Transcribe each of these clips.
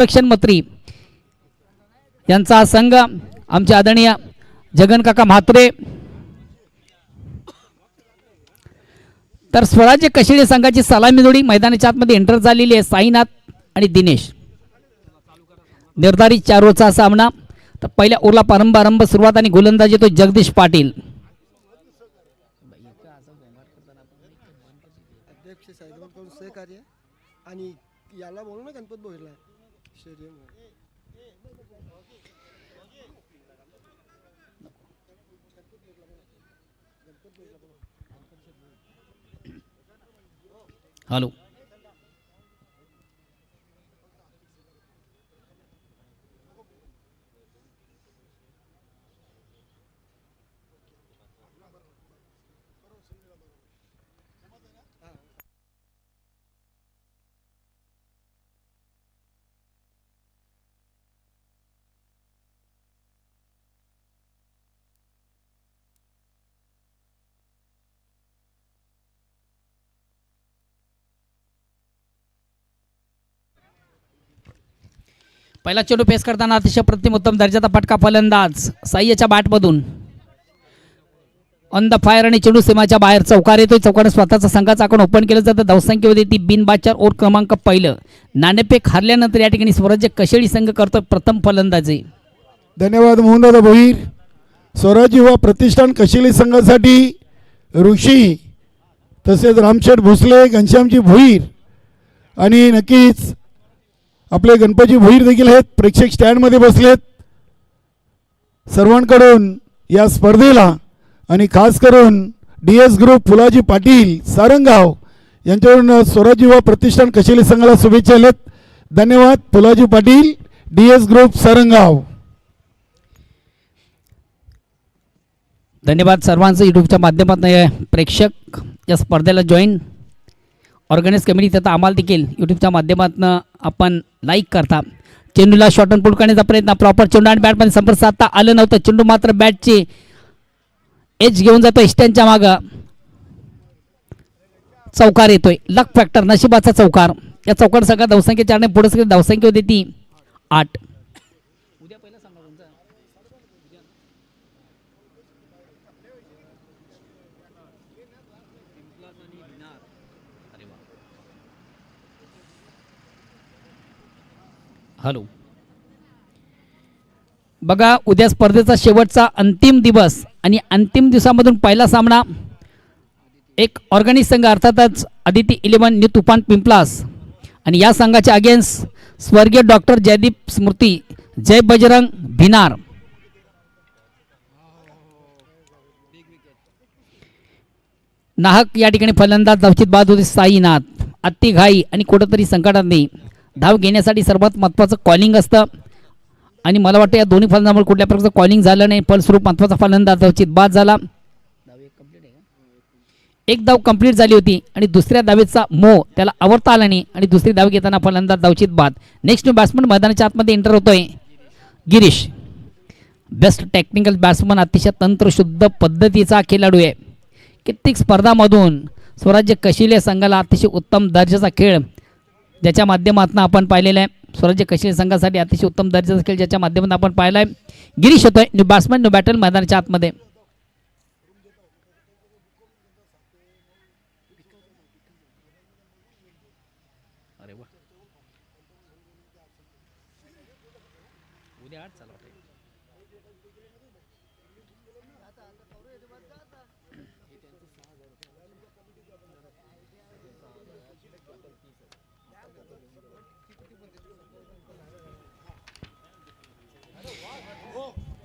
संरक्षण मंत्री यांचा संघ आमचे आदरणीय जगन काका म्हात्रे तर स्वराज्य कशिळे संघाची सलामी जोडी मैदानाच्या आतमध्ये एंटर झालेली आहे. साईनाथ आणि दिनेश निर्धारित 4 ओव्हरचा सामना. तर पहिल्या ओव्हरला प्रारंभ सुरुवात आणि गोलंदाजी तो जगदीश पाटील. अध्यक्ष साहेबांकडून सहकार्य आणि याला बोलू ना गणपत भोईरला स्टेडियम. हॅलो पहिला चेंडू फेस करताना अतिशय प्रतिम उत्तम दर्जाचा फटका फलंदाज साईच्या बॅटमधून ऑन द फायर आणि चेंडू सीमाच्या बाहेर चौकार येतोय. चौकाने स्वतःचा संघाचा आकडून ओपन केलं जातं. धावसंख्येमध्ये ती बिनबादच्या ओव्हर क्रमांक पहिलं. नाणेफेक हरल्यानंतर या ठिकाणी स्वराज्य कशिळे संघ करतोय प्रथम फलंदाजी. धन्यवाद मोहनदादा भोईर. स्वराज्य युवा प्रतिष्ठान कशिळे संघासाठी ऋषी तसेच रामशेठ भोसले घनश्यामजी भोईर आणि नक्कीच आपले गणपती भोईर देखील आहेत. प्रेक्षक स्टँडमध्ये बसलेत. सर्वांकडून या स्पर्धेला आणि खास करून DS ग्रुप फुलाजी पाटील सारंगाव यांच्याकडून स्वराज्य युवा प्रतिष्ठान कशिळे संघाला शुभेच्छा आहेत. धन्यवाद फुलाजी पाटील DS ग्रुप सारंगाव. धन्यवाद सर्वांचं यूट्यूबच्या माध्यमातून प्रेक्षक या स्पर्धेला जॉईन ऑर्गनाइज कमिटी तथा आम्हाला देखील यूट्यूबच्या माध्यमातून आपण लाईक करता. चेंडूला शॉर्ट अँड पुट करण्याचा प्रयत्न प्रॉपर चेंडू आणि बॅटमध्ये संपर्क साधता आलं नव्हतं. चेंडू मात्र बॅटची एज घेऊन जातो स्टँडच्या मागं. चौकार येतोय. लक फॅक्टर नशिबाचा चौकार. या चौकार सगळ्या धावसंख्या 4 ने पुढे धावसंख्या होती ती 8. हॅलो बघा उद्या स्पर्धेचा शेवटचा अंतिम दिवस आणि अंतिम दिवसामधून पहिला सामना एक ऑर्गॅनिक संघ अर्थातच आदिती 11 न्यू तुफान पिंपलास आणि या संघाच्या अगेन्स्ट स्वर्गीय डॉक्टर जयदीप स्मृती जय बजरंग भिनार. नाहक या ठिकाणी फलंदाज धावचित बाद होते साईनाथ. अति घाई आणि कुठंतरी संकटात नाही. धाव घेण्यासाठी सर्वात महत्त्वाचं कॉलिंग असतं आणि मला वाटतं या दोन्ही फलंदाजांमुळे कुठल्या प्रकारचं कॉलिंग झालं नाही. फलस्वरूप महत्त्वाचा फलंदाज धावचित बाद झाला. एक धाव कंप्लीट झाली होती आणि दुसऱ्या धावेचा मोह त्याला आवरता आला नाही आणि दुसरी धाव घेताना फलंदाज धावचित बाद. नेक्स्ट न्यू बॅट्समन मैदानाच्या आतमध्ये एंटर होतोय गिरीश. बेस्ट टेक्निकल बॅट्समन अतिशय तंत्रशुद्ध पद्धतीचा खेळाडू आहे. कित्येक स्पर्धामधून स्वराज्य कशिळे संघाला अतिशय उत्तम दर्जाचा खेळ ज्याच्या माध्यमातून आपण पाहिलेला आहे. स्वराज्य कशिळे संघासाठी अतिशय उत्तम दर्जाचा खेळ ज्याच्या माध्यमातून आपण पाहिला आहे. गिरीश होतोय न्यू बॅट्समन न्यू बॅटल मैदानाच्या आतमध्ये.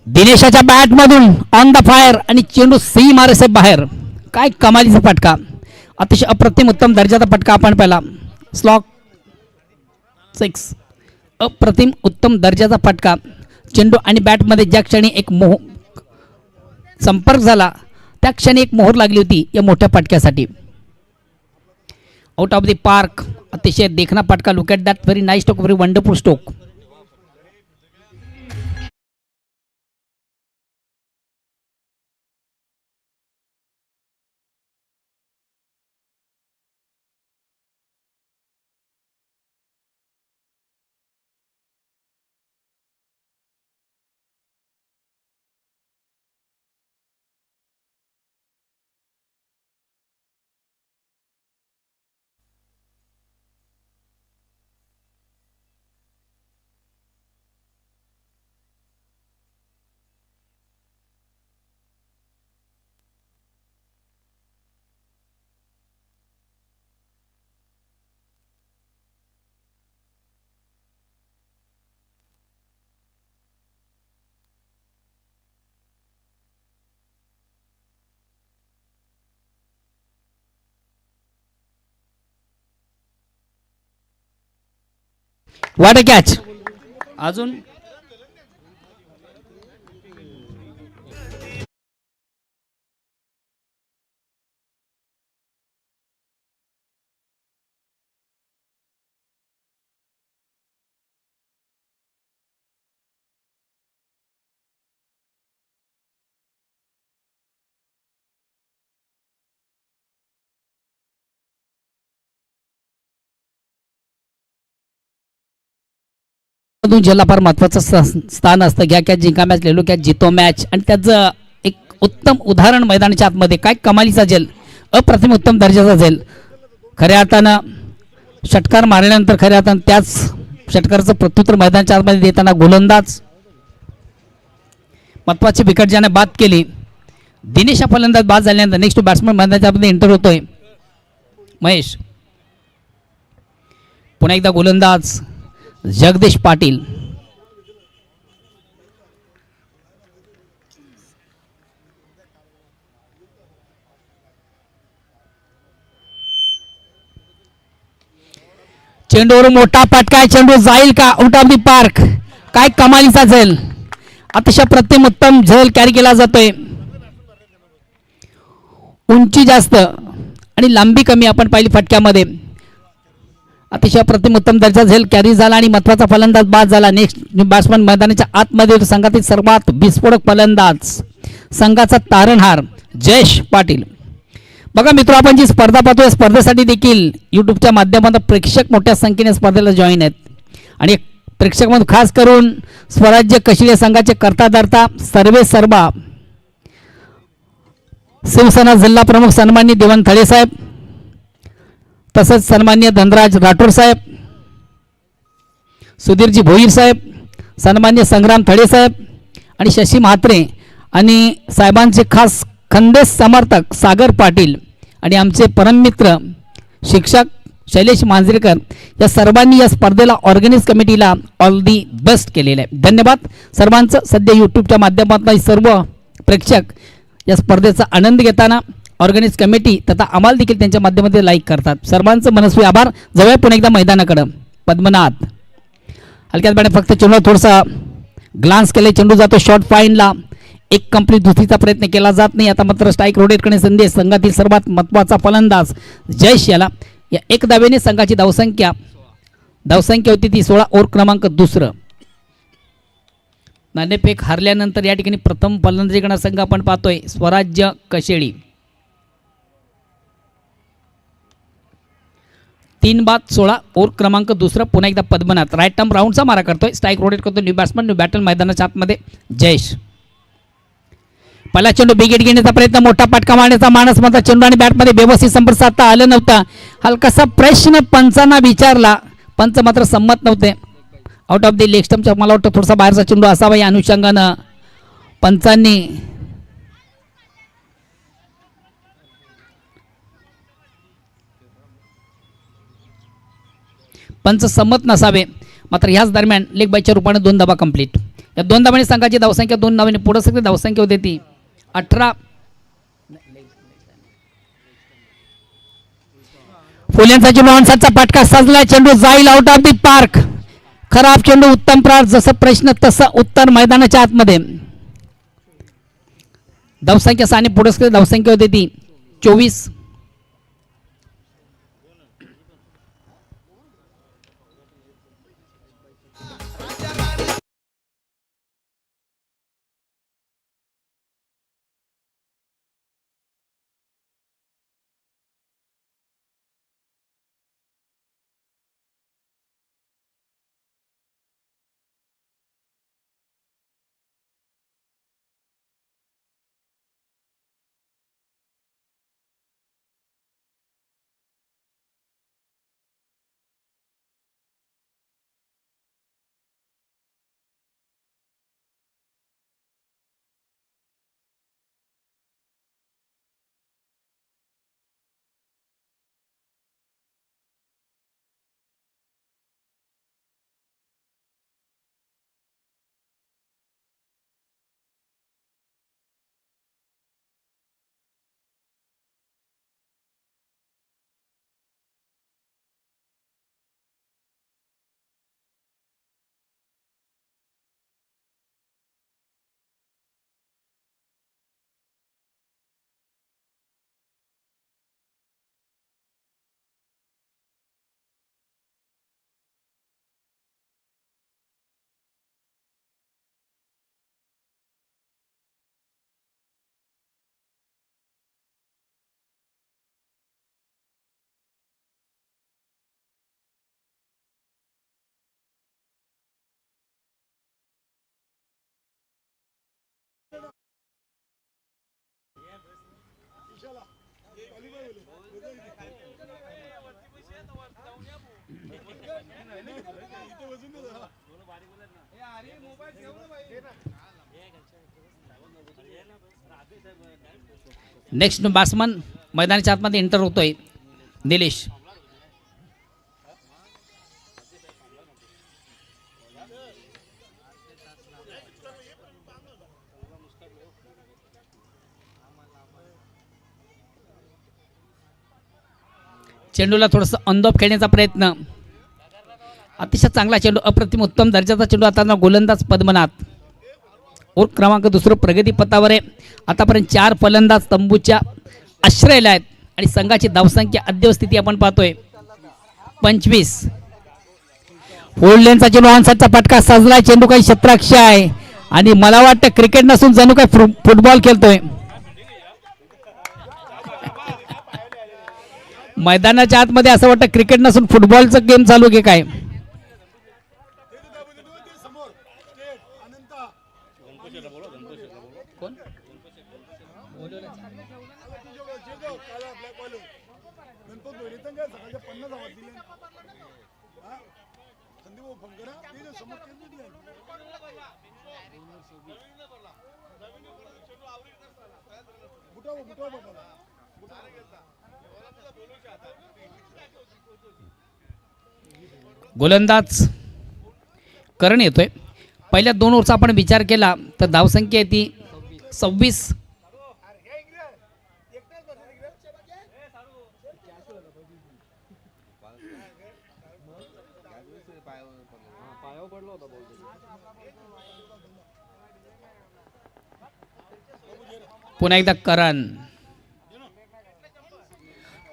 दिनेशाच्या बॅटमधून ऑन द फायर आणि चेंडू सी मारेसे बाहेर. काय कमालीचा फटका. अतिशय अप्रतिम उत्तम दर्जाचा फटका आपण पाहिला. स्लॉक 6 अप्रतिम उत्तम दर्जाचा फटका. चेंडू आणि बॅटमध्ये ज्या क्षणी एक संपर्क झाला त्या क्षणी एक मोहर लागली होती या मोठ्या फटक्यासाठी. Out of the park. अतिशय देखना फटका. Look at that very nice stroke. Very wonderful stroke. What a catch. अजून मधून ज्याला फार महत्वाचं स्थान असतं. घ्या कॅच, जिंका मॅच, लेलो कॅच, जितो मॅच. आणि त्याचं एक उत्तम उदाहरण मैदानाच्या आतमध्ये काय कमालीचा झेल, अप्रतिम उत्तम दर्जाचा झेल. खऱ्या अर्थानं षटकार मारल्यानंतर खऱ्या अर्थानं त्याच षटकाराचं प्रत्युत्तर मैदानाच्या आतमध्ये देताना गोलंदाज महत्वाची विकेट ज्याने बाद केली. दिनेश हा फलंदाज बाद झाल्यानंतर नेक्स्ट बॅट्समन मैदानाच्या आतमध्ये एंटर होतोय महेश. पुन्हा एकदा गोलंदाज जगदीश पाटील. चेंडूवर मोठा फटका, चेंडू जाईल का आउट ऑफ द पार्क. काय कमालीचा झेल, अतिशय प्रतिम उत्तम झेल कॅरी केला जातोय. उंची जास्त आणि लांबी कमी आपण पाहिली फटक्यामध्ये. अतिशय प्रतिम उत्तम दर्जा झेल कॅरी झाला आणि महत्वाचा फलंदाज बाद झाला. नेक्स्ट बॅट्समन मैदानाच्या आतमध्ये संघातील सर्वात विस्फोटक फलंदाज, संघाचा तारणहार जयेश पाटील. बघा मित्र, आपण जी स्पर्धा पाहतोय स्पर्धेसाठी देखील यूट्यूबच्या माध्यमातून प्रेक्षक मोठ्या संख्येने स्पर्धेला जॉईन आहेत. आणि प्रेक्षकांमध्ये खास करून स्वराज्य कशिले संघाचे करता धरता सर्वे सर्वा शिवसेना जिल्हा प्रमुख सन्माननीय देवण थळे साहेब, तसंच सन्माननीय धनराज राठोड साहेब, सुधीरजी भोईर साहेब, सन्माननीय संग्राम थळे साहेब आणि शशी म्हात्रे आणि साहेबांचे खास खंदेश समर्थक सागर पाटील आणि आमचे परममित्र शिक्षक शैलेश मांजरेकर या सर्वांनी या स्पर्धेला ऑर्गनाइज कमिटीला ऑल दी बेस्ट केलेलं आहे. धन्यवाद सर्वांचं. सध्या यूट्यूबच्या माध्यमातून सर्व प्रेक्षक या स्पर्धेचा आनंद घेताना ऑर्गनाइज कमिटी तथा आम्हाला देखील त्यांच्या माध्यमातून लाईक करतात. सर्वांचं मनस्वी आभार. जाऊया पुन्हा एकदा मैदानाकडं. पद्मनाथ हलक्यात बाणे फक्त चेंडू थोडासा ग्लान्स केले, चेंडू जातो शॉर्ट फाईनला. एक कंप्लीट दुसरीचा प्रयत्न केला जात नाही. आता मात्र स्ट्राईक रोटेट करणे संदेश संघातील सर्वात महत्त्वाचा फलंदाज जयेश याला. या एक धावेने संघाची धावसंख्या होती ती 16, ओव्हर क्रमांक 2. नाणेफेक हारल्यानंतर या ठिकाणी प्रथम फलंदाजी करणारा संघ आपण पाहतोय स्वराज्य कशेळी. 3/16, ओव्हर क्रमांक 2. पुन्हा एकदा पद्मनाथ राईट टर्म राऊंडचा मारा करतोय. स्ट्राईक रोटेट करतो न्यू बॅट्समन, न्यू बॅटल मैदानाच्या आतमध्ये जयेश. पहिला चेंडू बिगेट घेण्याचा प्रयत्न, मोठा पटका मारण्याचा मानस मात्र चेंडू आणि बॅटमध्ये व्यवस्थित संपर्क साधता आलं नव्हता. हलकासा प्रश्न पंचांना विचारला, पंच मात्र संमत नव्हते. आउट ऑफ द लेग स्टंपच्या मला वाटतं थोडासा बाहेरचा चेंडू असावा या अनुषंगानं पंच संमत नसावे. मात्र ह्याच दरम्यान लेग बायच्या रूपाने 2 धावा कंप्लीट. या 2 धावांनी संघाची धावसंख्या 2 धावांनी पुढे सगळी धावसंख्या होते ती 18. फुल्यांचा चेंडू ऑनसाइडचा फटका सजला, चेंडू जाईल आउट ऑफ द पार्क. खराब चेंडू उत्तम प्रहार, जसं प्रश्न तसं उत्तर मैदानाच्या आतमध्ये. धावसंख्या 6 पुढे सगळी धावसंख्या होते ती 24. नेक्स्ट बॅट्समन मैदानाच्या आतमध्ये एंटर होतोय निलेश. चेंडूला थोडंसं ऑन-द-ऑफ खेळण्याचा प्रयत्न. अतिशय चांगला चेंडू, अप्रतिम उत्तम दर्जाचा चेंडू. आता गोलंदाज पद्मनाथ और क्रमांक दुसरं प्रगती पथावर आहे. आतापर्यंत 4 फलंदाज तंबूच्या आश्रयाला आहेत आणि संघाची धावसंख्या अद्यवस्थिती आपण पाहतोय 25. फोल्ड लेनचा चेंडू, ऑनसाइडचा फटका सजलाय. चेंडू काही क्षेत्राक्ष आहे आणि मला वाटतं क्रिकेट नसून जणू काय फुटबॉल खेळतोय. मैदानाच्या आतमध्ये असं वाटतं क्रिकेट नसून फुटबॉलचं गेम चालू की काय. गोलंदाज करण येतोय. पहिल्या 2 ओव्हरचा आपण विचार केला तर धावसंख्या आहे ती 26. पुन्हा एकदा करण.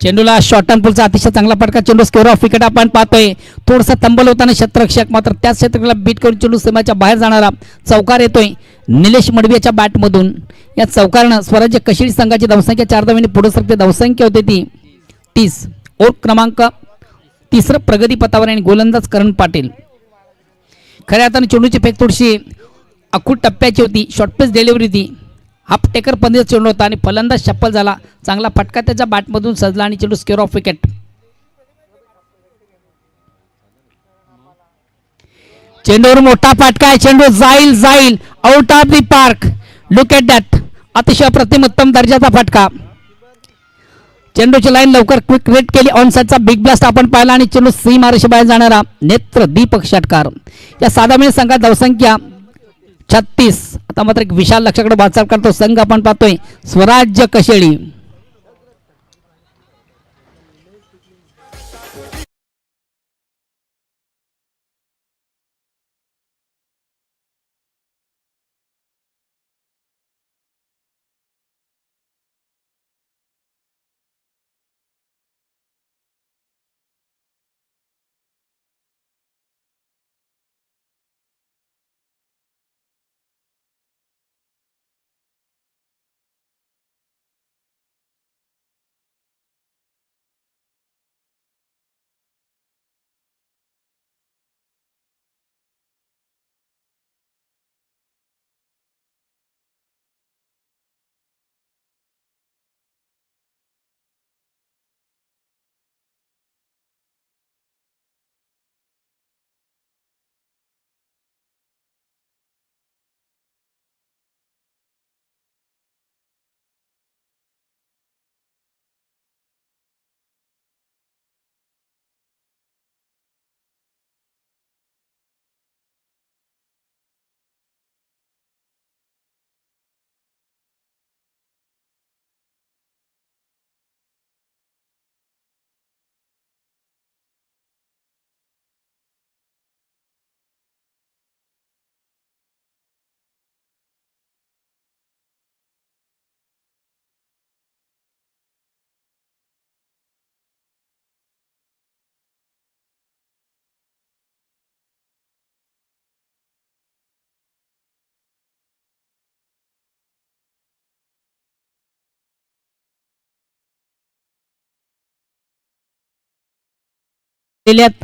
चेंडूला शॉर्ट अँड पुलचा अतिशय चांगला फटका. चेंडू स्क्वेअर ऑफ विकेट आपण पाहतोय. थोडंसं तंबल होताना क्षेत्ररक्षक मात्र त्याच क्षेत्राला बीट करून चेंडू सीमाच्या बाहेर जाणारा चौकार येतोय निलेश मडवीच्या बॅटमधून. या चौकारानं स्वराज्य कशिळी संघाची धावसंख्या 4 धावांनी पुढे सरकते. धावसंख्या होते ती 30. ओव्हर क्रमांक 3 प्रगती पथावर आणि गोलंदाज करण पाटील. खऱ्या अर्थाने चेंडूची फेक थोडीशी अखूट टप्प्याची होती. शॉर्ट पेस डिलिव्हरी होती. हाफ टेकर पंधरा चेंडू होता आणि फलंदाज चप्पल झाला. चांगला फटका त्याच्या बॅटमधून सजला आणि चेंडू स्क्वेअर ऑफ विकेट. चेंडूवर मोठा फटका आहे. चेंडू जाईल जाईल out of the park. Look at that. अतिशय अप्रतिम उत्तम दर्जाचा फटका. चेंडूची लाईन लवकर क्विक रेट केली. ऑनसाइडचा बिग ब्लास्ट आपण पाहिला आणि चेंडू सीमारेषे बाहेर जाणारा नेत्र दीपक षटकार. या 7 धावांनी संघात धावसंख्या 36. आता मात्र एक विशाल लक्षाकडे वाटचाल करतो संघ आपण पाहतोय स्वराज्य कशेळी.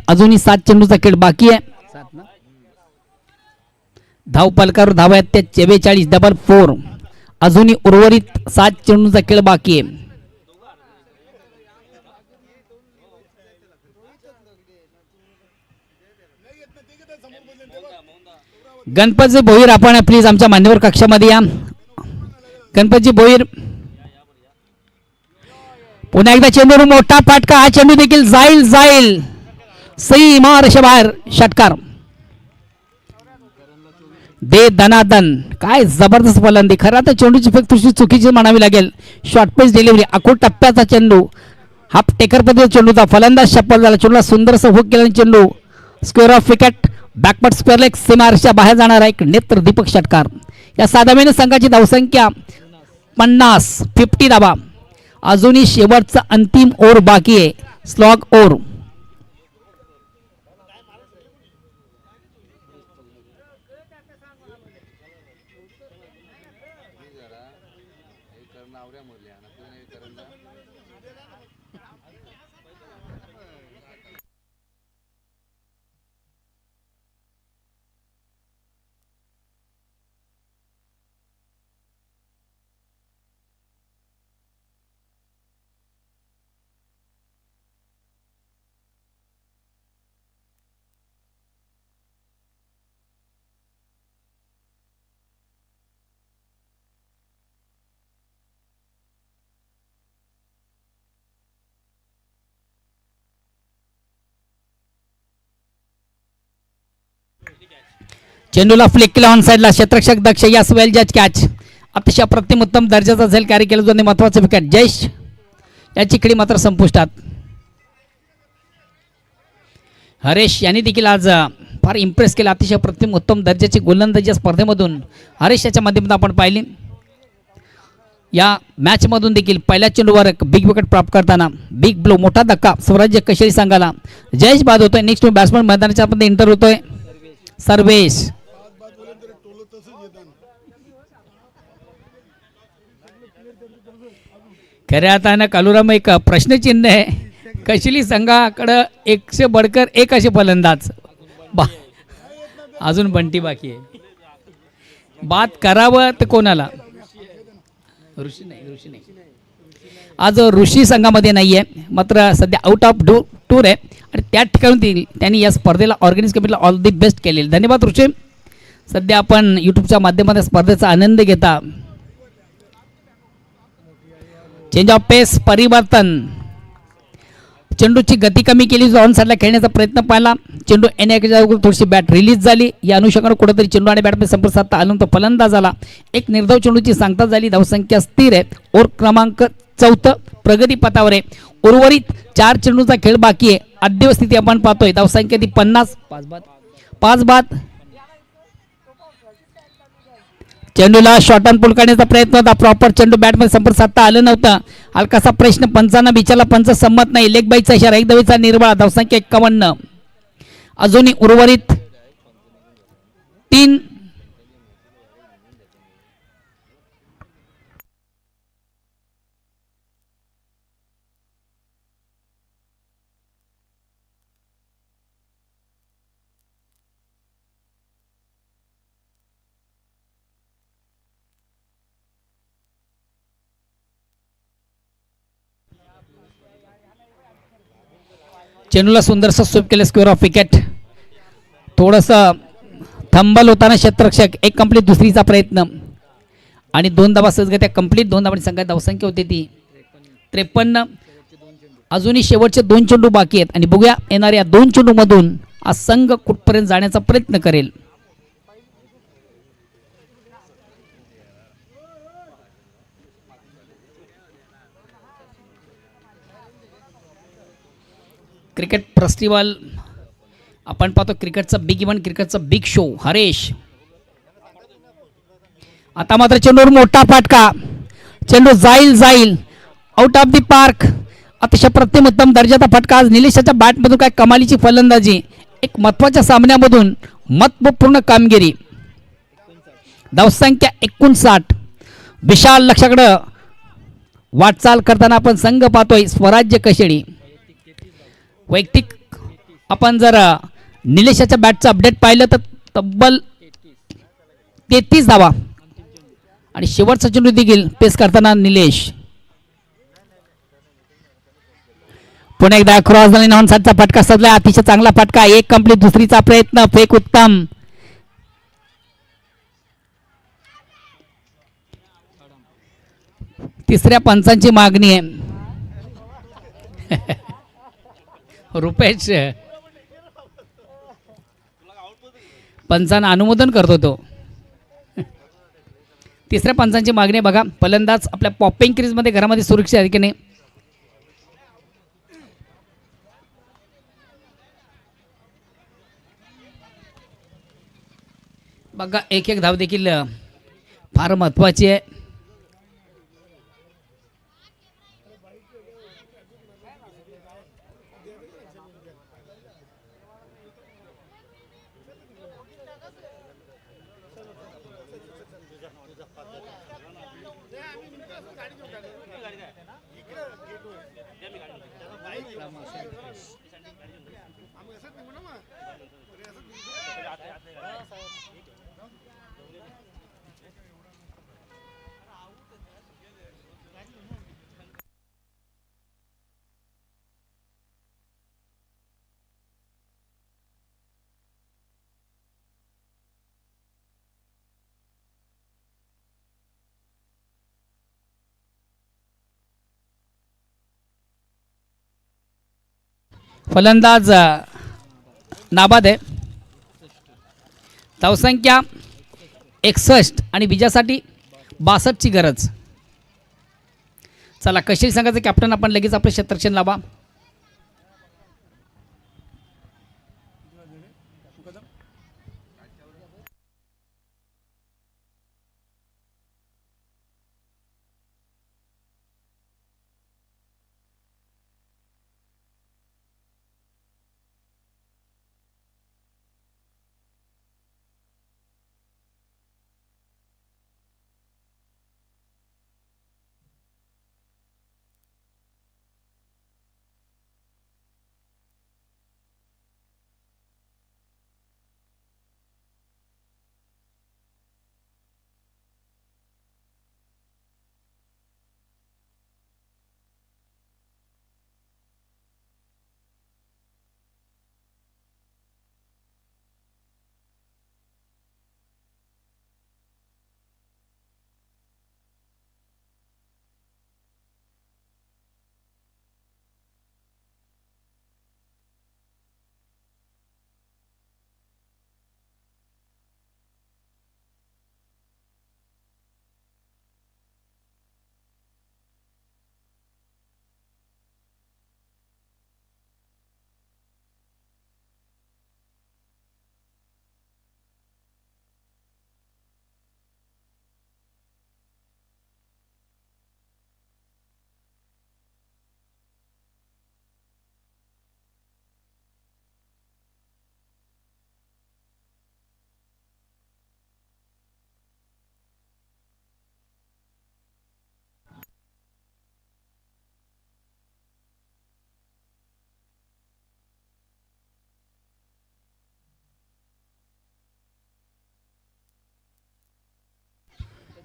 अजूनही 7 चेंडूचा खेळ बाकी आहे. धाव पलकावर धावा आहेत त्या 44 डबल 4. अजूनही उर्वरित 7 चेंडूचा खेळ बाकी आहे. गणपतजी भोईर आपण प्लीज आमच्या मान्यवर कक्षामध्ये या. गणपतजी भोईर पुन्हा एकदा चेंडूवर मोठा फाटका. हा चेंडू देखील जाईल जाईल सीमारेषे बाहेर. षटकार. दे दनादन. काय जबरदस्त फलंदी. खरं तर चेंडूची फेक थोडीशी चुकीची म्हणावी लागेल. शॉर्ट पेस डिलिव्हरी. आखूड टप्प्याचा चेंडू. हाफ टेकर पद्धतीचा चेंडूचा फलंदाज चप्पल झाला. चेंडूला सुंदरसं हुक केला चेंडू square of wicket. Backward square leg सीमारेषेच्या बाहेर जाणार एक नेत्र दीपक षटकार. या 7 महिने संघाची धावसंख्या 50 धावा. अजूनही शेवटचा अंतिम ओव्हर बाकी आहे. Slog over. चेंडूला फ्लिक केला ऑन साईडला. क्षेत्ररक्षक दक्ष. यास वेल जज कॅच. अतिशय अप्रतिम उत्तम दर्जाचा झेल कॅरी केला जाणे महत्वाचं विकेट. जयेश याची खेळी मात्र संपुष्टात. हरेश यांनी देखील आज फार इम्प्रेस केला. अतिशय अप्रतिम उत्तम दर्जाची गोलंदाजी स्पर्धेमधून हरेश याच्या माध्यमातून आपण पाहिली. या मॅचमधून देखील पहिल्या चेंडूवर एक बिग विकेट प्राप्त करताना बिग ब्लो मोठा धक्का स्वराज्य कशेरी संघाला. जयेश बाद होतोय. नेक्स्ट बॅट्समन मैदानाच्या मध्ये एंटर होतोय सर्वेश. खऱ्या अर्थानं कालुराम एक प्रश्नचिन्ह आहे. कशिली संघाकडं 100 बडकर 1 असे फलंदाज. अजून बंटी बाकी आहे. बाद करावं तर कोणाला. ऋषी नाही. आज ऋषी संघामध्ये नाही आहे. मात्र सध्या आउट ऑफ टूर आहे आणि त्या ठिकाणी त्यांनी या स्पर्धेला ऑर्गनाइज कमिटीला ऑल दी बेस्ट केलेले. धन्यवाद ऋषी. सध्या आपण यूट्यूबच्या माध्यमातून स्पर्धेचा आनंद घेता. चेंज ऑफ पेस परिवर्तन. चेंडूची गती कमी केली. ऑन साईडला खेळण्याचा प्रयत्न पाहिला. चेंडू येण्याच्या थोडीशी बॅट रिलीज झाली. या अनुषंगाने कुठेतरी चेंडू आणि बॅटमध्ये संपर्क साधता आला तो फलंदाज झाला. एक निर्धाव चेंडूची सांगता झाली. धावसंख्या स्थिर आहे. ओव्हर क्रमांक 4 प्रगती पथावर आहे. उर्वरित 4 चेंडूचा खेळ बाकी आहे. अद्यव स्थिती आपण पाहतोय. धावसंख्या ती 50. 5 बाद. चेंडूला शॉर्ट ऑन पुल करण्याचा प्रयत्न होता. प्रॉपर चेंडू बॅटमध्ये संपर्क साधता आलं नव्हतं. हलकासा प्रश्न पंचांना विचारला. पंच संमत नाही. लेग बाईचा इशारा. एक धावेचा निर्बळ. धावसंख्या 51. अजूनही उर्वरित 3. चेंडूला सुंदरसं स्वीप केलं. Square of wicket. थोडंसं थंबल होताना क्षेत्ररक्षक. एक कंप्लीट दुसरीचा प्रयत्न आणि 2 धावा सहजगत्या कंप्लीट. 2 धावांची संघात धावसंख्या होती ती 53. अजूनही शेवटचे 2 चेंडू बाकी आहेत आणि बघूया येणाऱ्या 2 चेंडूमधून हा संघ कुठपर्यंत जाण्याचा प्रयत्न करेल. क्रिकेट फेस्टिवल आपण पाहतो. क्रिकेटचा बिग इव्हेंट. क्रिकेटचा बिग शो. हरेश आता मात्र चेंडूवर मोठा फाटका. चेंडू जाईल आउट ऑफ दी पार्क. अतिशय प्रतिम उत्तम दर्जाचा फटका. आज निलेशाच्या बॅटमधून काय कमालीची फलंदाजी. एक महत्त्वाच्या सामन्यामधून महत्त्वपूर्ण कामगिरी. धावसंख्या 59. विशाल लक्षाकडं वाटचाल करताना आपण संघ पाहतोय स्वराज्य कशेडी. वैयक्तिक आपण जर निलेशाच्या बॅटचं अपडेट पाहिलं तर तब्बल 33 धावा आणि शेवटचा चेंडू देखील पेस करताना निलेश. पुन्हा एकदा क्रॉस झाली. नॉन साईडचा फटका सजला. अतिशय चांगला फटका. एक कंप्लीट दुसरीचा प्रयत्न. फेक उत्तम. तिसऱ्या पंचांची मागणी आहे. रुपेश पंचांना अनुमोदन करतो तो. तिसऱ्या पंचांची मागणी आहे बघा. फलंदाज आपल्या पॉपिंग क्रीजमध्ये घरामध्ये सुरक्षित आहे की नाही. बघा एक एक धाव देखील फार महत्त्वाची आहे. फलंदाज नाबाद आहे. धावसंख्या 61 आणि विजयासाठी 62ची गरज. चला कशी संघाचे कॅप्टन आपण लगेच आपले क्षेत्ररक्षण लावा.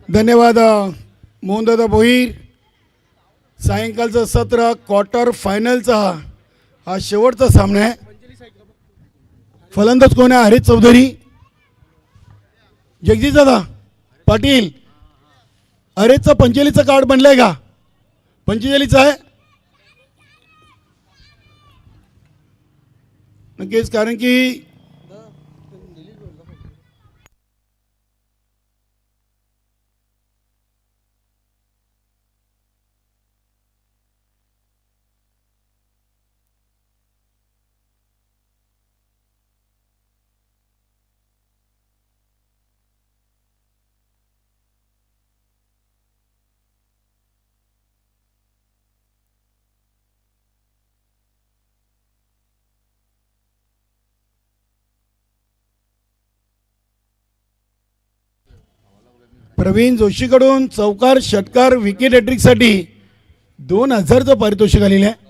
धन्यवाद मोहनदादा भोईर. सायंकाळचं सत्र क्वार्टर फायनलचा हा शेवटचा सामना आहे. फलंदाज कोण आहे? हरीश चौधरी. जगदीश दादा पाटील, हरेशचं पंचेलीचं कार्ड बनलंय का? पंचेचाळीसचं आहे नक्कीच, कारण की प्रवीण जोशीकडून चौकार षटकार विकेट हॅट्रिकसाठी 2000चं पारितोषिक आलेलं आहे.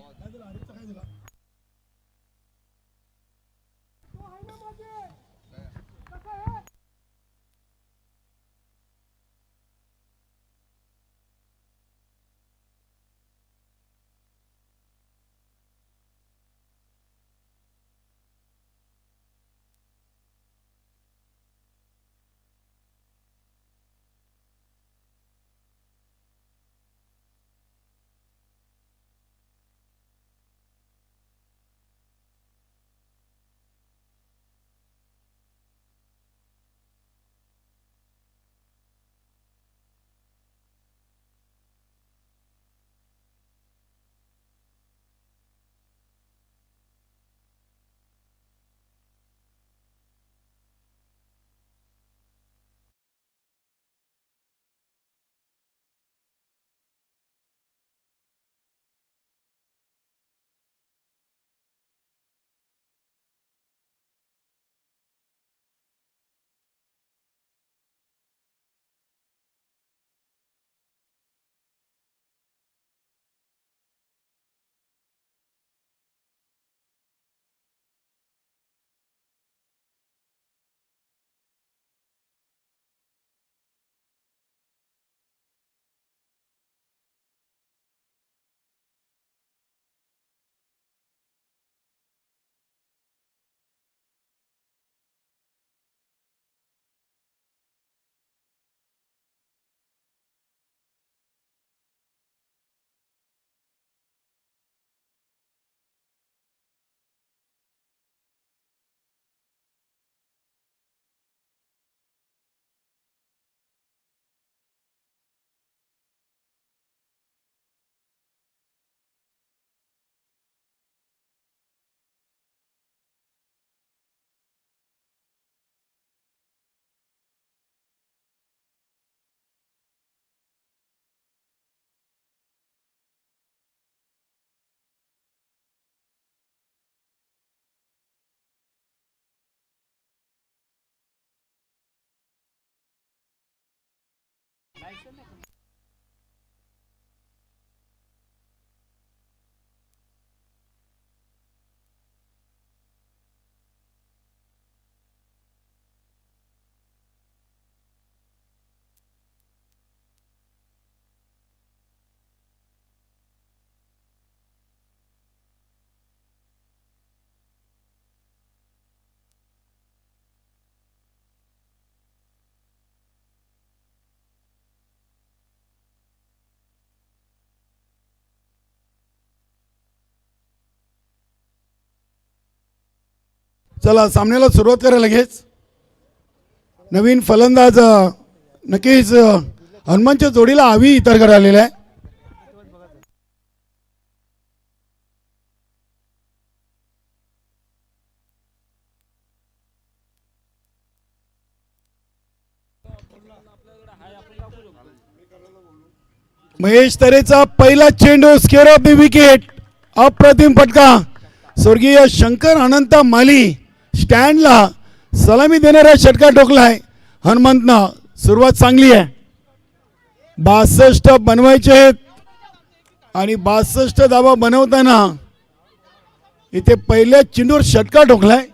चला सामन्याला सुरुवात करा लगेच. नवीन फलंदाज नक्कीच हनुमानच्या जोडीला हवी इतर करायला आलेला आहे. महेश तरेचा पहिला चेंडू स्क्वेअर ऑफ द विकेट. अप्रतिम फटका. स्वर्गीय शंकर अनंत माली स्टँडला सलामी देणारा षटकार ठोकलाय हनुमंतनं. सुरुवात चांगली आहे. 62 बनवायचे आहेत आणि 62 धावा बनवताना इथे पहिल्या चेंडूवर षटकार ठोकलाय.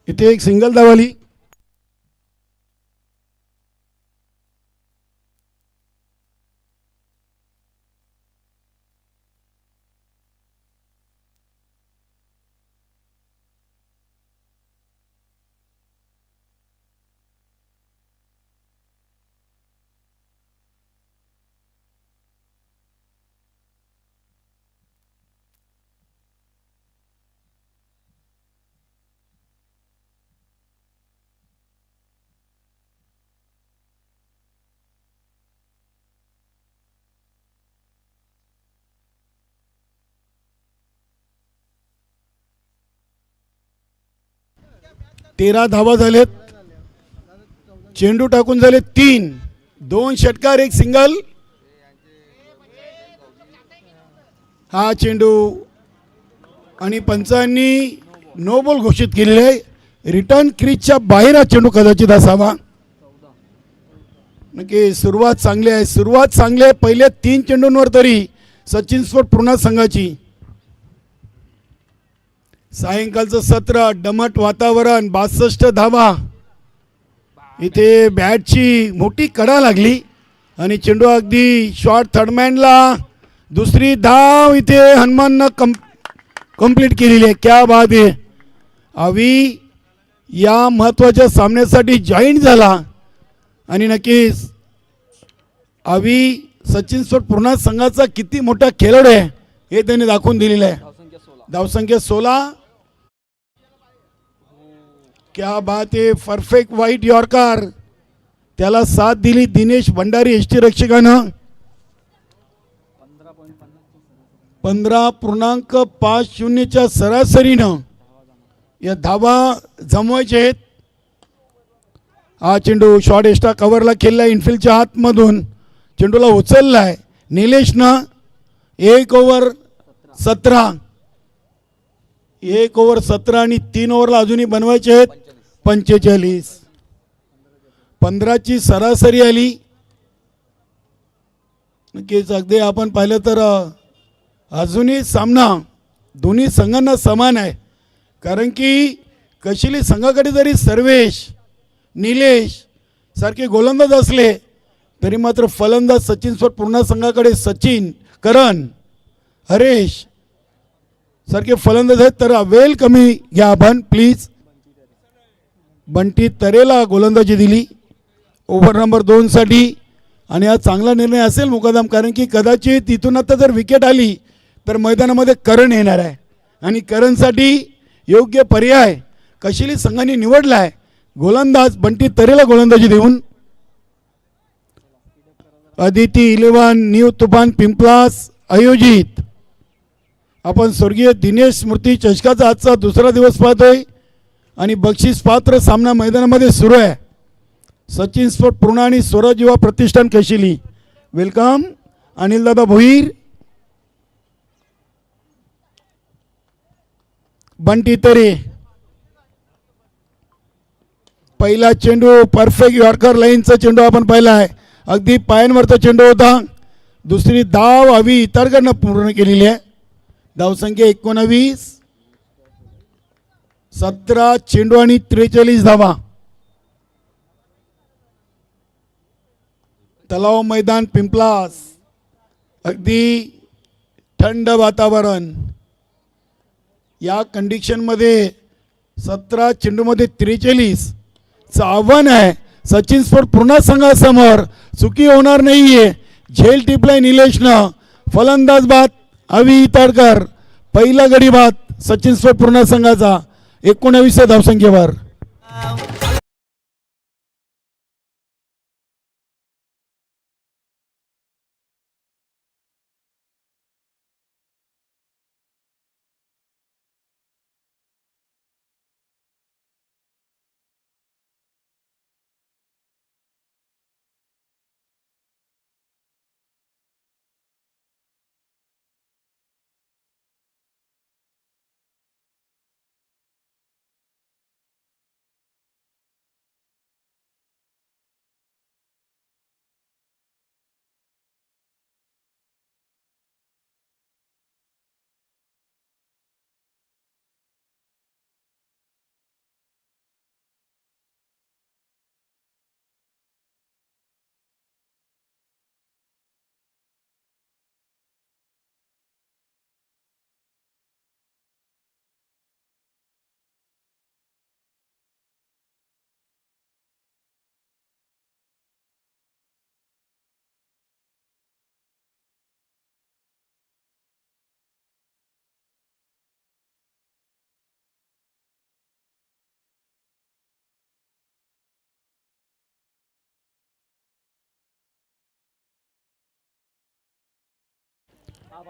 इथे एक सिंगल धावाली. तेरा धावा झालेत. चेंडू टाकून झाले 3. 2 षटकार 1 सिंगल. हा चेंडू आणि पंचांनी नो बॉल घोषित केलेले आहे. रिटर्न क्रीजच्या बाहेर हा चेंडू कदाचित असावा. नक्की सुरुवात चांगली आहे. सुरुवात चांगली आहे. पहिल्या 3 चेंडूंवर तरी सचिन स्पोर्ट पूर्णा संघाची. सायंकाळचं सत्र दमट वातावरण 62 धावा. इथे बॅटची मोठी कडा लागली आणि चेंडू अगदी शॉर्ट थर्डमॅनला दुसरी धाव इथे हनुमाननं कंप्लीट केलेली आहे. क्या बात आहे. अवी या महत्त्वाच्या सामन्यासाठी जॉईंट झाला आणि नक्कीच अवी सचिन स्पोर्ट पूर्णा संघाचा किती मोठा खेळाडू आहे हे त्यांनी दाखवून दिलेलं आहे. धावसंख्या 16. क्या बात आहे. परफेक्ट वाईट यॉर्कर. त्याला साथ दिली दिनेश भंडारी एसटी रक्षकानं. 15.50च्या सरासरीनं या धावा जमवायचे आहेत. हा चेंडू शॉर्ट एक्स्ट्रा कव्हरला खेळला. इनफिल्डच्या हातमधून चेंडूला उचललाय निलेशनं. 1 ओव्हर 17. 1 ओव्हर 17 आणि 3 ओव्हरला अजूनही बनवायचे आहेत 45. 15ची सरासरी आली. नक्कीच अगदी आपण पाहिलं तर अजूनही सामना दोन्ही संघांना समान आहे. कारण की कशिली संघाकडे जरी सर्वेश निलेश सारखे गोलंदाज असले तरी मात्र फलंदाज सचिन स्पोर्ट पूर्णा संघाकडे सचिन करण हरेश सारखे फलंदाज आहेत, तर वेल कमी घ्या आपण प्लीज. बंटी तरेला गोलंदाजी दिली ओव्हर नंबर 2 साठी. आणि हा चांगला निर्णय असेल मुकादम, कारण की कदाचित तिथून आता जर विकेट आली तर मैदानामध्ये करण येणार आहे आणि करणसाठी योग्य पर्याय कशिली संघाने निवडला आहे. गोलंदाज बंटी तरेला गोलंदाजी देऊन अदिती 11 न्यू तुफान पिंपलास आयोजित आपण स्वर्गीय दिनेश स्मृती चषकाचा आजचा दुसरा दिवस पाहतोय आणि बक्षीस पात्र सामना मैदानामध्ये सुरू आहे. सचिन स्पोर्ट पूर्ण आणि स्वराज युवा प्रतिष्ठान कशिली. वेलकम अनिलदादा भोईर. बंटी तरे पहिला चेंडू परफेक्ट यॉर्कर लाईनचा चेंडू आपण पाहिला आहे, अगदी पायांवरचा चेंडू होता. दुसरी धाव हवी इतरकडनं पूर्ण केलेली आहे. धावसंख्या 19, 17 चेंडू आणि 43 धावा. तलाव मैदान पिंपलास, अगदी थंड वातावरण. या कंडिशनमध्ये 17 चेंडूमध्ये 43 चं आव्हान आहे. सचिन स्पोर्ट पूर्ण संघासमोर चुकी होणार नाहीये. झेल टिपलाय निलेशनं. फलंदाज बाद अवी तडकर. पहिला गडी बाद सचिन स्पोर्ट पूर्ण संघाचा 19 धावसंख्येवर.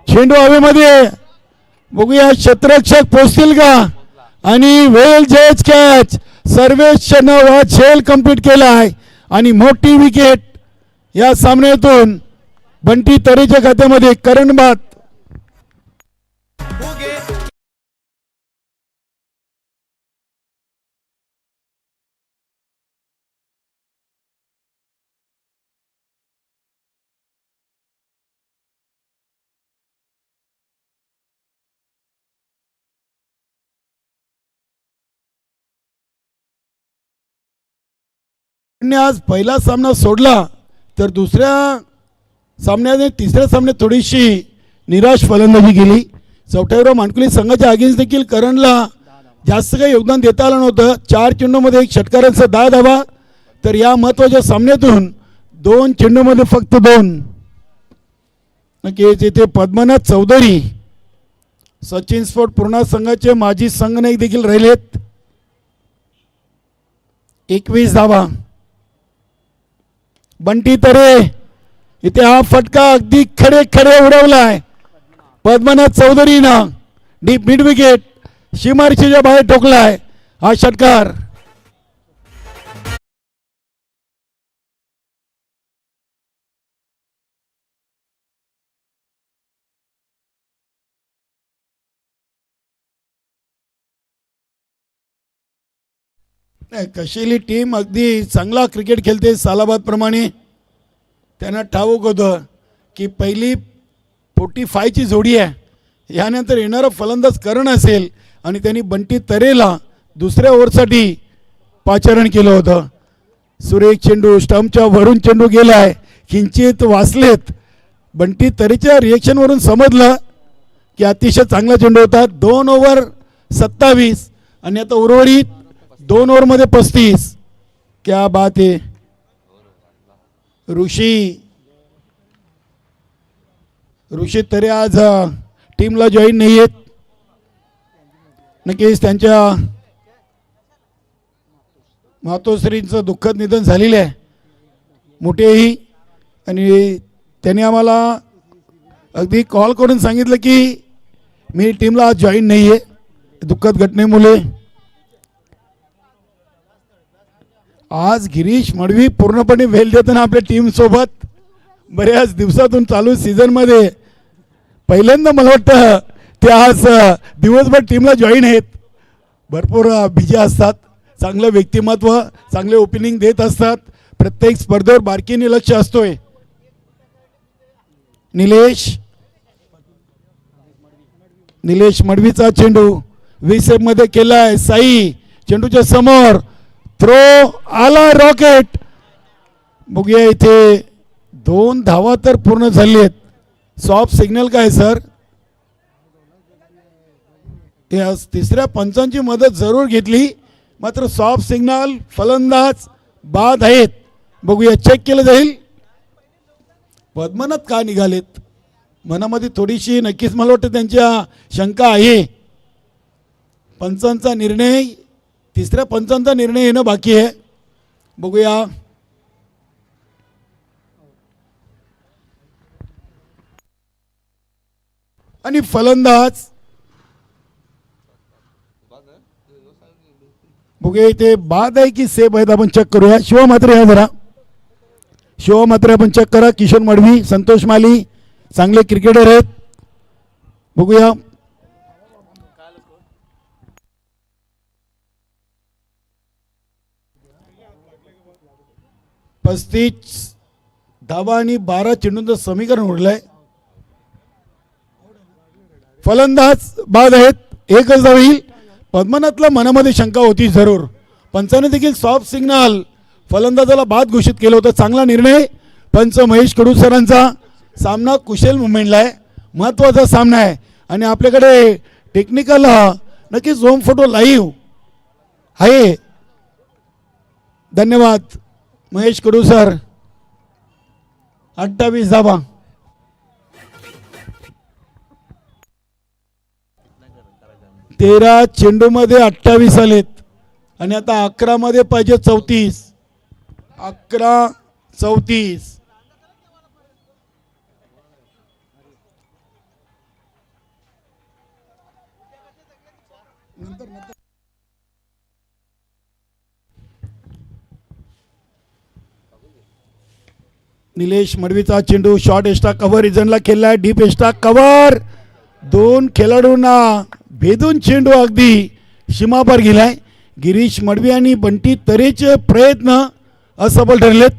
चेंडू हवेमध्ये, बघूया क्षेत्ररक्षक पोहोचतील का. आणि वेल जज कॅच. सर्वेशनं हा झेल कंप्लीट केला आहे आणि मोठी विकेट या सामन्यातून बंटी तरेच्या खात्यामध्ये. करण बाद. आज पहिला सामना सोडला तर दुसऱ्या सामन्याने तिसऱ्या सामन्यात थोडीशी निराश फलंदाजी केली. चौथ्यावर मानकुली संघाच्या अगेन्स्ट देखील करणला जास्त काही योगदान देता आलं नव्हतं. 4 चेंडूमध्ये 1 षटकारांचा 10 धावा. तर या महत्त्वाच्या सामन्यातून 2 चेंडूमध्ये फक्त 2. नक्कीच येथे पद्मनाथ चौधरी सचिन स्पोर्ट पूर्ण संघाचे माजी संघनायक देखील राहिलेत. 21 धावा. बंटी तरे इथे हा फटका अगदी खडे खडे उडवलाय पद्मनाथ चौधरीनं. डीप मिड विकेट सीमारेषेच्या बाहेर ठोकलाय हा षटकार. कशिली टीम अगदी चांगला क्रिकेट खेळते सालाबाद प्रमाणे. त्यांना ठाऊक होतं की पहिली 45 ची जोडी आहे. यानंतर येणारा फलंदाज करण असेल आणि त्यांनी बंटी तरेला दुसऱ्या ओव्हरसाठी पाचारण केलं होतं. सुरेख चेंडू स्टंपच्या वरून चेंडू गेलाय. किंचित वाचलेत. बंटी तरेच्या रिएक्शनवरून समजलं की अतिशय चांगला चेंडू होता. 2 ओव्हर 27 आणि आता उर्वरित 2 ओव्हरमध्ये 35. क्या बात आहे. ऋषी तरी आज टीमला जॉईन नाही आहेत. नक्कीच त्यांच्या मातोश्रींचं दुःखद निधन झालेलं आहे मोठेही, आणि त्यांनी आम्हाला अगदी कॉल करून सांगितलं की मी टीमला आज जॉईन नाही आहे दुःखद घटनेमुळे. आज गिरीश मडवी पूर्णपणे वेल देताना आपल्या टीमसोबत बऱ्याच दिवसातून चालू सीझनमध्ये पहिल्यांदा मला वाटतं ते आज दिवसभर टीमला जॉईन आहेत. भरपूर बिजी असतात, चांगलं व्यक्तिमत्व, चांगले ओपनिंग देत असतात. प्रत्येक स्पर्धेवर बारकीने लक्ष असतोय. निलेश मडवीचा चेंडू मध्ये केलाय. साई चेंडूच्या समोर, थ्रो आला, रॉकेट. बघूया इथे 2 धावा तर पूर्ण झाली आहेत. सॉफ्ट सिग्नल काय सर? तिसऱ्या पंचांची मदत जरूर घेतली, मात्र सॉफ्ट सिग्नल, फलंदाज बाद आहेत. बघूया, चेक केलं जाईल. पद्मनाथ का निघालेत? मनामध्ये थोडीशी नक्कीच मला वाटतं त्यांच्या शंका आहे. पंचांचा निर्णय, तिसऱ्या पंचांचा निर्णय येणं बाकी आहे. बघूया. आणि फलंदाज बघूया इथे बाद आहे की सेब आहेत, आपण चेक करूया. शिवा मात्रे या जरा, शिवा मात्रे आपण चेक करा. किशोर मडवी, संतोष माली चांगले क्रिकेटर आहेत. बघूया. पस्तीस धावा आणि 12 चेंडूंचं समीकरण उरलंय. फलंदाज बाद आहेत, एकच धाव येईल. पद्मनाथला मनामध्ये शंका होती जरूर. पंचाने देखील सॉफ्ट सिग्नल फलंदाजाला बाद घोषित केलं होतं. चांगला निर्णय पंच महेश कडू सरांचा. सामना कुशल मुवमेंटला आहे, महत्त्वाचा सामना आहे. आणि आपल्याकडे टेक्निकल नक्कीच होम फोटो लाईव्ह आहे. धन्यवाद महेश कडू सर. 28 धावा. तेरा चेंडूमध्ये 28 आलेत आणि आता 11 मध्ये पाहिजे 34. 11-34. निलेश मडवीचा चेंडू शॉर्ट एक्स्ट्रा कव्हर रिजनला खेळलाय. डीप एक्स्ट्रा कव्हर, 2 खेळाडूंना भेदून चेंडू अगदी सीमापार गेलाय. गिरीश मडवी आणि बंटी तरेचे प्रयत्न असफल ठरलेत.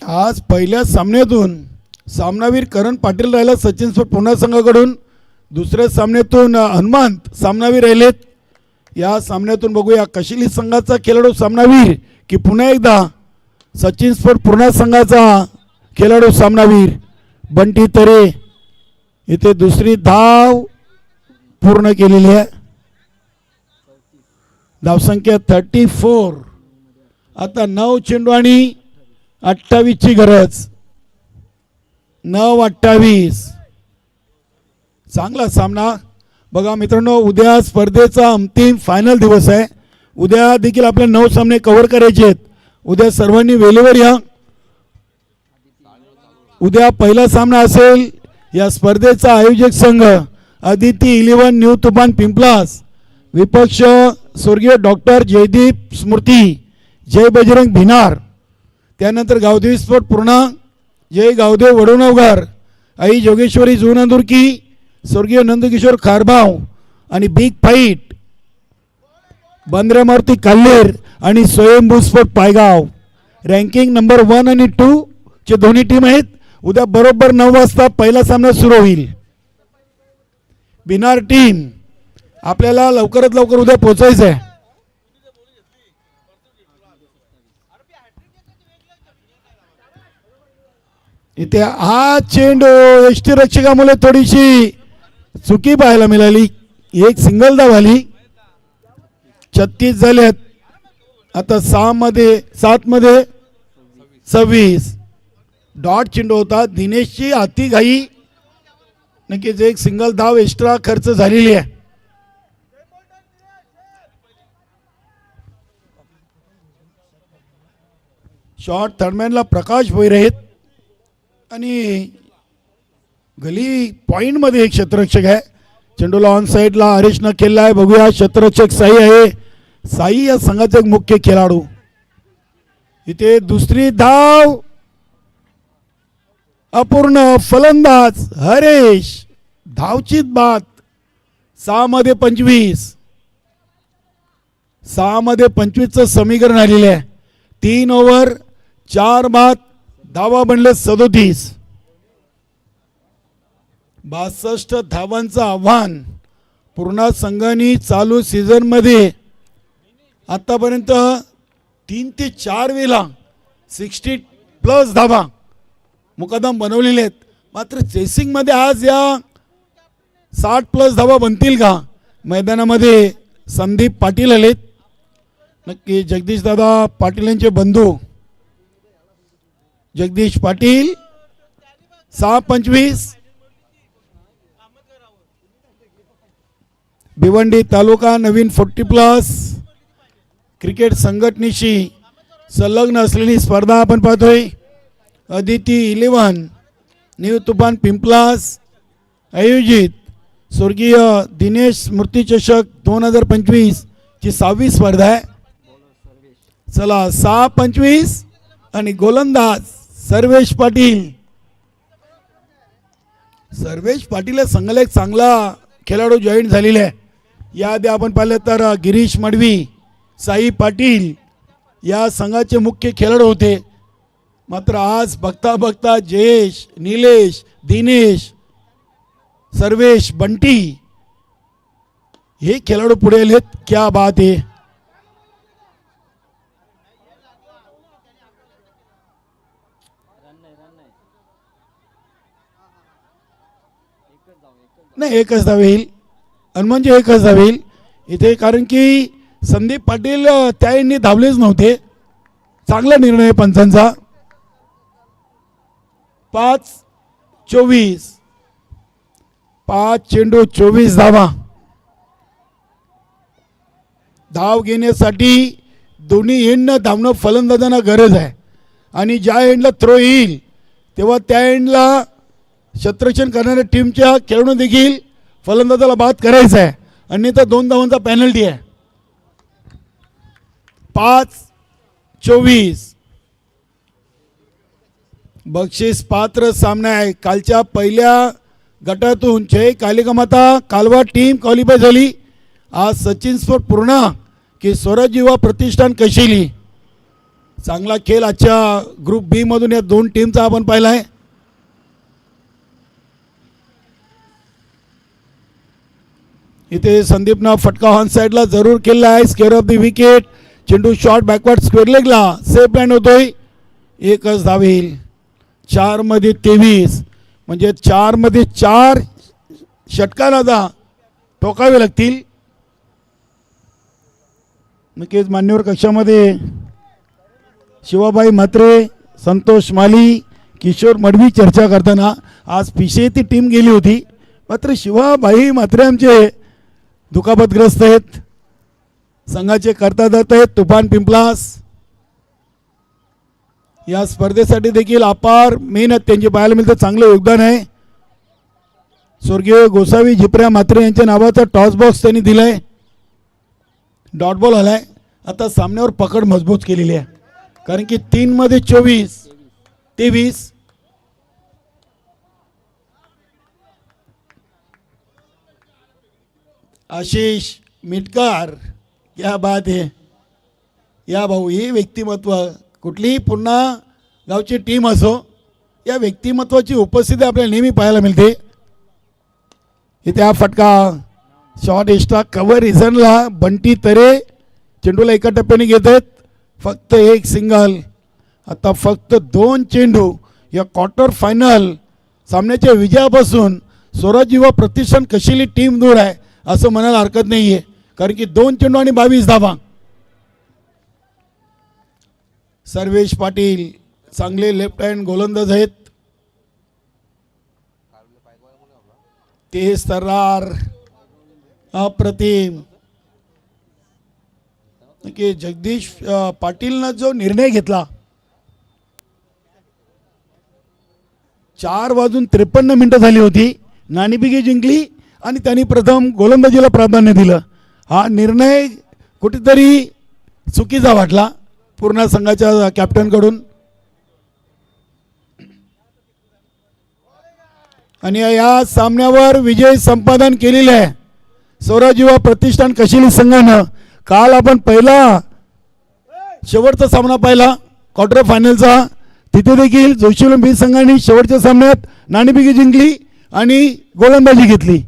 आज पहिल्या सामन्यातून सामनावीर करण पाटील राहिला सचिन स्पोर्ट पुणे संघाकडून. दुसऱ्या सामन्यातून हनुमंत सामनावीर राहिलेत. या सामन्यातून बघूया कशिली संघाचा खेळाडू सामनावीर की पुन्हा एकदा सचिन स्पोर्ट पुणे संघाचा खेळाडू सामनावीर. बंटी तरे इथे दुसरी धाव पूर्ण केलेली आहे. धावसंख्या 34. आता 9 चेंडू आणि 28 ची गरज. 9-28. चांगला सामना. बघा मित्रांनो, उद्या स्पर्धेचा अंतिम फायनल दिवस आहे. उद्या देखील आपले 9 सामने कव्हर करायचे आहेत. उद्या सर्वांनी वेळेवर या. उद्या पहिला सामना असेल या स्पर्धेचा आयोजक संघ आदिती 11 न्यू तुफान पिंपलास, विपक्ष स्वर्गीय डॉक्टर जयदीप स्मृती जय बजरंग भिनार. त्यानंतर गावदेवी स्पोर्ट पूर्णा जय गावदेव वडोणवघर, आई जोगेश्वरी जुनादुर्की स्वर्गीय नंदकिशोर खारबाव आणि बिग फाईट बंद्रा मारुती काल्हेर आणि स्वयंभू स्पोर्ट पायगाव. रँकिंग नंबर 1 आणि 2 चे दोन्ही टीम आहेत. उद्या बरोबर 9 वाजता पहिला सामना सुरू होईल. बिनार टीम आपल्याला लवकरात लवकर उद्या पोचायचं आहे. इथे हा चेंडू यष्टीरक्षकामुळे थोडीशी चुकी पाहायला मिळाली. एक सिंगल धाव आली. 36 झाल्यात. आता 7 मध्ये 26 डॉट चेंडू होता. दिनेशची हाती घाई. नक्कीच एक सिंगल धाव एक्स्ट्रा खर्च झालेली आहे. शॉट थर्डमॅनला प्रकाश भोईर आहेत आणि गली पॉइंट मध्ये एक क्षेत्ररक्षक आहे. चेंडूला ऑन साइडला हरीशनं केला आहे. बघूया क्षेत्ररक्षक साई आहे. साई या संघाचा एक मुख्य खेळाडू. इथे दुसरी धाव. अपूर्ण फलंदाज हरेश. धावचीत बाद. 6 मध्ये 25. 6 मध्ये 25चं समीकरण आलेलं आहे. 3 ओव्हर 4 बाद. धावा बनले 37. 62 धावांचं आव्हान पूर्ण संघाने चालू सीझन मध्ये आतापर्यंत 3 ते 4 वेळा 60+ धावा मुकादम बनवलेले आहेत. मात्र चेसिंग मध्ये आज या 60+ धावा बनतील का? मैदानामध्ये संदीप पाटील आलेत. नक्की जगदीश दादा पाटील यांचे बंधू जगदीश पाटील. 6-25 भिवंडी तालुका नवीन 40+ क्रिकेट संघटनेशी संलग्न असलेली स्पर्धा आपण पाहतोय. अदिती 11 न्यू तुफान पिंपलास आयोजित स्वर्गीय दिनेश स्मृती चषक 2025 ची 6वी स्पर्धा आहे. चला 6-25 आणि गोलंदाज सर्वेश पाटील. सर्वेश पाटील या संघाला एक चांगला खेळाडू जॉईन झालेला आहे. याआधी आपण पाहिलं तर गिरीश मडवी, साई पाटील या संघाचे मुख्य खेळाडू होते. मात्र आज बघता बघता जयेश, निलेश, दिनेश, सर्वेश, बंटी हे खेळाडू पुढे आलेत. क्या बात आहे. नाही एकच धाव येईल आणि म्हणजे एकच धाव येईल इथे, कारण की संदीप पाटील त्या यांनी धावलेच नव्हते. चांगला निर्णय पंचांचा. 5-24 5 चेंडू 24 धावा. धाव घेण्यासाठी दोन्ही एंडनं धावणं फलंदाजांना गरज आहे आणि ज्या एंडला थ्रो येईल तेव्हा त्या एंडला क्षेत्ररक्षण करणाऱ्या टीमच्या खेळाडूंना देखील फलंदाजाला बाद करायचं आहे. अन्यथा 2 धावांचा पेनल्टी आहे. 5-24 बक्षीस पात्र सामना आहे. कालच्या पहिल्या गटातून जय कालिकामाता कालवा टीम क्वालिफाय झाली. आज सचिन स्पोर्ट पूर्ण की स्वराज युवा प्रतिष्ठान कशिली. चांगला खेळ आजच्या ग्रुप बी मधून या 2 टीमचा आपण पाहिला आहे. इथे संदीपनं फटका ऑन साइडला जरूर केला आहे. Square off the wicket. चेंडू शॉट बॅकवर्ड स्क्वेअर लेगला सेफ हँड होतोय. एकच धाव येईल. 4 मध्ये 23 म्हणजे 4 मध्ये 4 षटकाला ठोकावे लागतील. नक्कीच मान्यवर कक्षामध्ये शिवाबाई म्हात्रे, संतोष माली, किशोर मडवी चर्चा करताना आज पिशे ती टीम गेली होती. मात्र शिवाबाई म्हात्रे आमचे दुखापतग्रस्त आहेत. संघाचे कर्ताधर्ता आहेत तुफान पिंपलास. या स्पर्धेसाठी देखील अपार मेहनत त्यांची पाहायला मिळते. चांगलं योगदान आहे. स्वर्गीय गोसावी झिपऱ्या म्हात्रे यांच्या नावाचा टॉस बॉक्स त्यांनी दिलाय. डॉट बॉल आलाय. आता सामन्यावर पकड मजबूत केलेली आहे, कारण की 3 मध्ये 24-23 आशिष मिटकार. क्या बात आहे. या भाऊ हे व्यक्तिमत्व कुठलीही पुन्हा गावची टीम असो, या व्यक्तिमत्वाची उपस्थिती आपल्याला नेहमी पाहायला मिळते. इथे हा फटका शॉट एक्स्ट्रा कव्हर रिझनला बंटी तरे चेंडूला एका टप्प्याने घेत आहेत. फक्त एक सिंगल. आता फक्त 2 चेंडू या क्वार्टर फायनल सामन्याच्या विजयापासून स्वराज युवा प्रतिष्ठान कशिली टीम दूर आहे असं म्हणायला हरकत नाही आहे, कारण की 2 चेंडू आणि 22 धावा. सर्वेश पाटील चांगले लेफ्ट हँड गोलंदाज आहेत. तेज तर्रार अप्रतिम. की जगदीश पाटीलनं जो निर्णय घेतला 4:53 झाली होती, नाणेफेक जिंकली आणि त्यांनी प्रथम गोलंदाजीला प्राधान्य दिलं. हा निर्णय कुठेतरी चुकीचा वाटला पूर्ण संघाच्या कॅप्टनकडून. आणि या सामन्यावर विजय संपादन केलेला आहे स्वराज युवा प्रतिष्ठान कशिली संघानं. काल आपण पहिला शेवटचा सामना पाहिला क्वार्टर फायनलचा, तिथे देखील जोशीलम बी संघाने शेवटच्या सामन्यात नाणेफेक जिंकली आणि गोलंदाजी घेतली,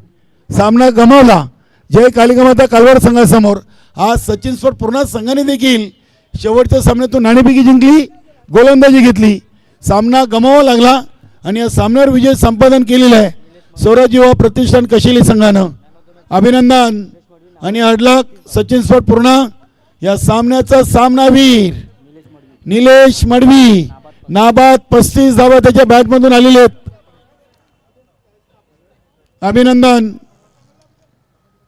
सामना गमावला जय कालिकामाता कालवार संघासमोर. आज सचिन स्पोर्ट पूर्ण संघाने देखील शेवटच्या सामन्यातून नाणेफेक जिंकली, गोलंदाजी घेतली, सामना गमावा लागला आणि या सामन्यावर विजय संपादन केलेला आहे स्वराज युवा प्रतिष्ठान कशिली संघानं. अभिनंदन आणि हडलक सचिन स्पोर्ट पूर्ण. या सामन्याचा सामनावीर निलेश मडवी, नाबाद 35 धावा त्याच्या बॅटमधून आलेले आहेत. अभिनंदन.